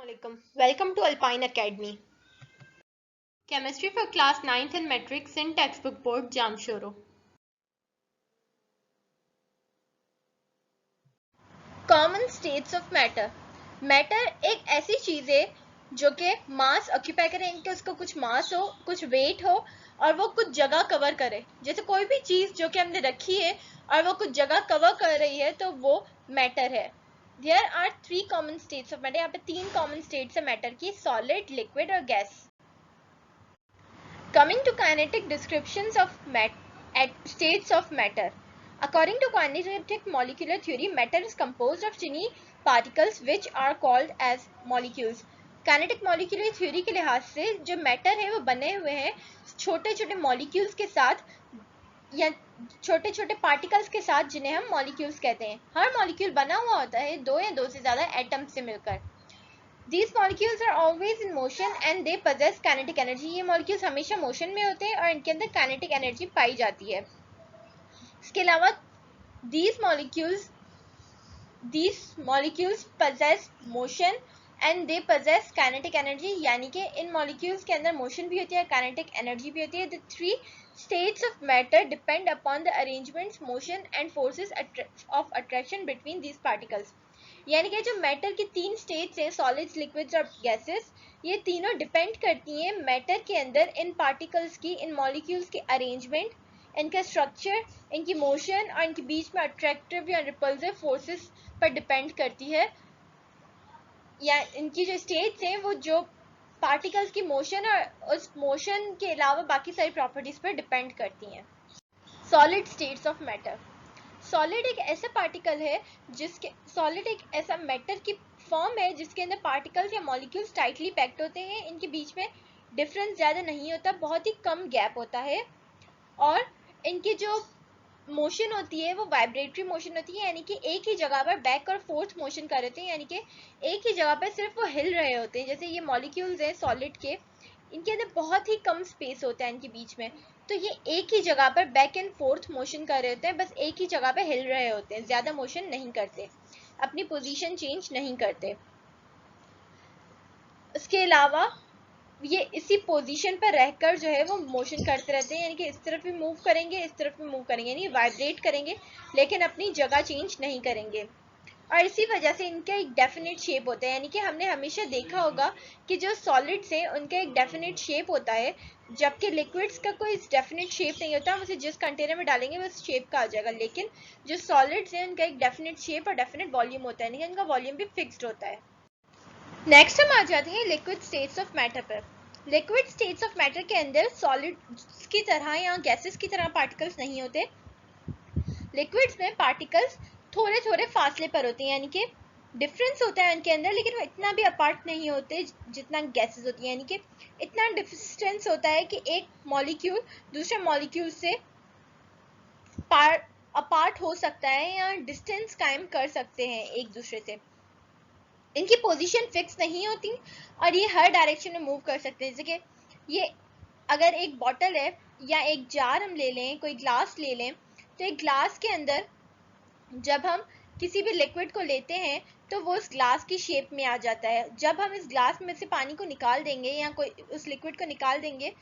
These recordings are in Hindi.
Assalamualaikum. Welcome to Alpine Academy. Chemistry for class 9th and Metrics in textbook board Jamshoro. Common states of matter. Matter एक ऐसी चीज है जो कि मास ऑक्यूपाई करे, इनके उसको कुछ मास हो, कुछ वेट हो और वो कुछ जगह कवर करे. जैसे कोई भी चीज जो कि हमने रखी है और वो कुछ जगह कवर कर रही है तो वो मैटर है. There are 3 common states of matter. यहाँ पे 3 कॉमन स्टेट्स है मैटर की, सॉलिड, लिक्विड और gas. Coming to kinetic descriptions of states of matter. According to kinetic molecular theory, matter is composed of tiny particles which are called as molecules. Kinetic molecular theory के लिहाज से जो मैटर है वो बने हुए हैं छोटे छोटे मॉलिक्यूल्स के साथ या छोटे छोटे पार्टिकल्स के साथ, जिन्हें हम मॉलिक्यूल्स कहते हैं. हर मॉलिक्यूल बना हुआ होता है दो या दो से ज्यादा एटम्स से मिलकर. These molecules are always in motion and they possess kinetic energy. ये molecules हमेशा मोशन में होते हैं और इनके अंदर kinetic energy पाई जाती है. इसके अलावा these molecules possess motion and they possess kinetic energy. यानी कि इन molecules के अंदर motion भी होती है, kinetic energy भी होती है. The 3 states of matter depend upon the arrangements, motion and forces of attraction between these particles. यानी कि जो मैटर की 3 स्टेट्स हैं, सॉलिड्स, लिक्विड्स और गैसेस, ये तीनों डिपेंड करती हैं मैटर के अंदर इन पार्टिकल्स की, इन मॉलिक्यूल्स की अरेंजमेंट, इनका स्ट्रक्चर, इनकी मोशन और इनके बीच में अट्रैक्टिव या रिपल्सिव फोर्सेस पर डिपेंड करती है. या इनकी जो स्टेट्स हैं वो जो पार्टिकल्स की मोशन और उस मोशन के अलावा बाकी सारी प्रॉपर्टीज पर डिपेंड करती हैं. Solid states of matter. Solid एक ऐसा पार्टिकल है सॉलिड एक ऐसा मैटर की फॉर्म है जिसके अंदर पार्टिकल्स या मॉलिक्यूल्स टाइटली पैक्ड होते हैं. इनके बीच में डिफरेंस ज़्यादा नहीं होता, बहुत ही कम गैप होता है और इनकी जो मोशन होती है वो वाइब्रेटरी मोशन होती है, यानी कि एक ही जगह पर बैक और फोर्थ मोशन कर रहे हैं, यानी कि एक ही जगह पर सिर्फ वो हिल रहे होते हैं. जैसे ये मॉलिक्यूल्स हैं सॉलिड के, इनके अंदर बहुत ही कम स्पेस होता है इनके बीच में, तो ये एक ही जगह पर बैक एंड फोर्थ मोशन कर रहे होते हैं, बस एक ही जगह पर हिल रहे होते हैं, ज्यादा मोशन नहीं करते, अपनी पोजीशन चेंज नहीं करते. इसके अलावा ये इसी पोजीशन पर रहकर जो है वो मोशन करते रहते हैं, यानी कि इस तरफ भी मूव करेंगे, इस तरफ भी मूव करेंगे, यानी वाइब्रेट करेंगे लेकिन अपनी जगह चेंज नहीं करेंगे. और इसी वजह से इनका एक डेफिनेट शेप होता है, यानी कि हमने हमेशा देखा होगा कि जो सॉलिड्स हैं उनका एक डेफिनेट शेप होता है, जबकि लिक्विड्स का कोई डेफिनेट शेप नहीं होता. हम उसे जिस कंटेनर में डालेंगे बस शेप का आ जाएगा, लेकिन जो सॉलिड्स हैं उनका एक डेफिनेट शेप और डेफिनेट वॉल्यूम होता है, यानी कि उनका वॉल्यूम भी फिक्स्ड होता है. नेक्स्ट हम आ जाते हैं लिक्विड स्टेट्स ऑफ मैटर पर. लिक्विड स्टेट्स ऑफ मैटर के अंदर सॉलिड्स की तरह या गैसेस की तरह पार्टिकल्स नहीं होते. लिक्विड्स में पार्टिकल्स थोड़े थोड़े फासले पर होते हैं, यानी कि डिफरेंस होता है उनके अंदर, लेकिन वो इतना भी अपार्ट नहीं होते जितना गैसेस होती है, यानी कि इतना डिस्टेंस होता है कि एक मॉलिक्यूल दूसरे मॉलिक्यूल से अपार्ट हो सकता है या डिस्टेंस कायम कर सकते हैं एक दूसरे से. इनकी पोजीशन फिक्स नहीं होती और ये हर डायरेक्शन में मूव कर सकते हैं. जैसे कि ये अगर एक बॉटल है या एक जार हम ले लें, कोई ग्लास ले लें, तो एक ग्लास के अंदर जब हम किसी भी लिक्विड को लेते हैं तो वो उस ग्लास की शेप में आ जाता है. जब हम इस ग्लास में से पानी को निकाल देंगे या कोई उस लिक्विड को निकाल देंगे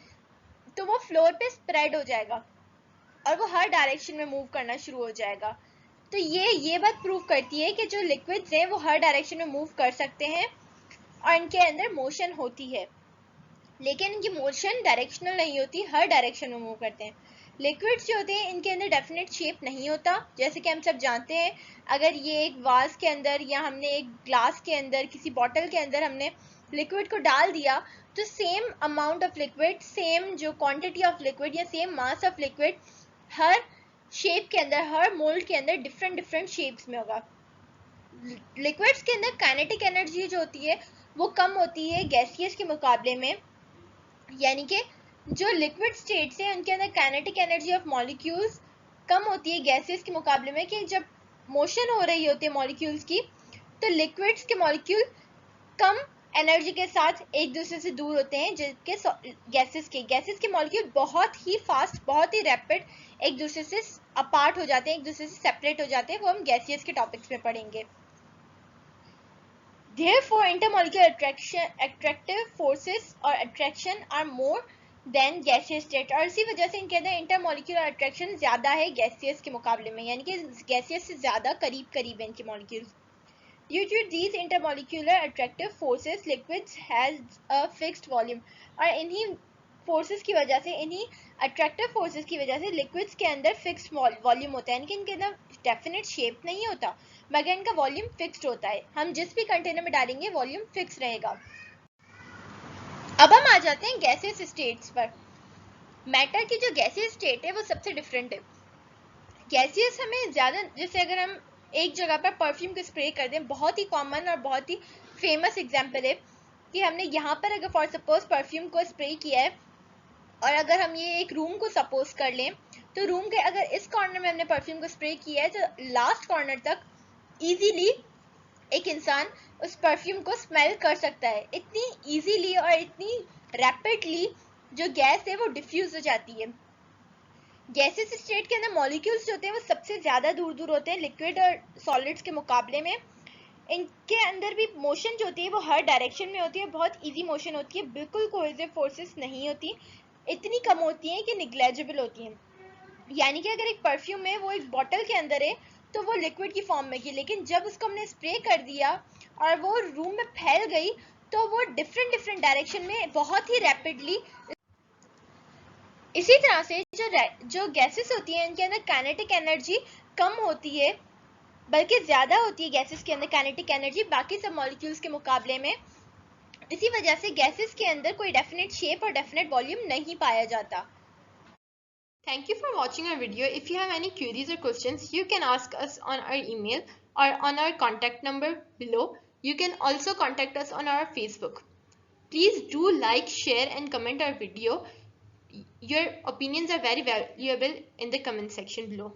तो वो फ्लोर पे स्प्रेड हो जाएगा और वो हर डायरेक्शन में मूव करना शुरू हो जाएगा. तो ये बात प्रूव करती है कि जो लिक्विड्स हैं वो हर डायरेक्शन में मूव कर सकते हैं और इनके अंदर मोशन होती है, लेकिन इनकी मोशन डायरेक्शनल नहीं होती, हर डायरेक्शन में मूव करते हैं. लिक्विड्स जो होते हैं इनके अंदर डेफिनेट शेप नहीं होता. जैसे कि हम सब जानते हैं, अगर ये एक वास के अंदर या हमने एक ग्लास के अंदर, किसी बॉटल के अंदर हमने लिक्विड को डाल दिया तो same amount of liquid, same जो क्वांटिटी ऑफ लिक्विड या same mass of liquid her shape के अंदर, हर मोल्ड के अंदर डिफरेंट शेप्स में होगा. लिक्विड्स के अंदर काइनेटिक एनर्जी जो होती है वो कम होती है गैसियस के मुकाबले में, यानी कि जो लिक्विड स्टेट्स हैं उनके अंदर काइनेटिक एनर्जी ऑफ मॉलिक्यूल्स कम होती है गैसेस के मुकाबले में, कि जब मोशन हो रही होती है मॉलिक्यूल्स की तो लिक्विड्स के मॉलिक्यूल कम एनर्जी के साथ एक दूसरे से दूर होते हैं, जबकि गैसेस के मॉलिक्यूल बहुत ही फास्ट, बहुत ही रैपिड एक दूसरे से अपार्ट हो जाते हैं, एक दूसरे से सेपरेट हो जाते हैं. वो हम गैसियस के टॉपिक्स में पढ़ेंगे. Therefore, intermolecular attractive forces or attraction are more than gaseous state. और इसी वजह से इनके अंदर intermolecular attraction ज़्यादा है gaseous के मुकाबले में, यानी कि gaseous से ज़्यादा करीब करीब है इनके molecules. Due to these intermolecular attractive forces, liquids has a fixed volume. और इन्हीं forces की वजह से, इन्हीं attractive forces की वजह से liquids के अंदर fixed volume होता है, यानी कि इनके अंदर definite shape नहीं होता, मगर इनका वॉल्यूम फिक्स्ड होता है. हम जिस भी कंटेनर में डालेंगे वॉल्यूम फिक्स रहेगा. अब हम आ जाते हैं गैसियस स्टेट्स पर. मैटर की जो गैसियस स्टेट है वो सबसे डिफरेंट है. गैसियस हमें ज्यादा, जैसे अगर हम एक जगह पर परफ्यूम को स्प्रे कर दें, बहुत ही कॉमन और बहुत ही फेमस एग्जांपल है कि हमने यहाँ पर अगर फॉर सपोज परफ्यूम को स्प्रे किया है, और अगर हम ये एक रूम को सपोज कर लें, तो रूम के अगर इस कॉर्नर में हमने परफ्यूम को स्प्रे किया है, तो लास्ट कॉर्नर तक इजीली एक इंसान उस परफ्यूम को स्मेल कर सकता है. इतनी इजीली और इतनी रैपिडली जो गैस है वो डिफ्यूज हो जाती है. गैसेस स्टेट के अंदर मॉलिक्यूल्स जो होते हैं वो सबसे ज्यादा दूर दूर होते हैं लिक्विड और सॉलिड्स के मुकाबले में. इनके अंदर भी मोशन जो होती है वो हर डायरेक्शन में होती है, बहुत इजी मोशन होती है, बिल्कुल कोहेसिव फोर्सेस नहीं होती, इतनी कम होती हैं कि निग्लेजिबल होती हैं. यानी कि अगर एक परफ्यूम है वो एक बॉटल के अंदर है तो वो लिक्विड की फॉर्म में की, लेकिन जब उसको हमने स्प्रे कर दिया और वो रूम में फैल गई तो वो डिफरेंट डायरेक्शन में बहुत ही रैपिडली. इसी तरह से जो गैसेस होती हैं इनके अंदर काइनेटिक एनर्जी कम होती है, बल्कि ज्यादा होती है गैसेस के अंदर काइनेटिक एनर्जी बाकी सब मॉलिक्यूल्स के मुकाबले में. इसी वजह से गैसेस के अंदर कोई डेफिनेट शेप और डेफिनेट वॉल्यूम नहीं पाया जाता. Thank you for watching our video. If you have any queries or questions, you can ask us on our email or on our contact number below. You can also contact us on our Facebook. Please do like, share and comment our video. Your opinions are very valuable in the comment section below.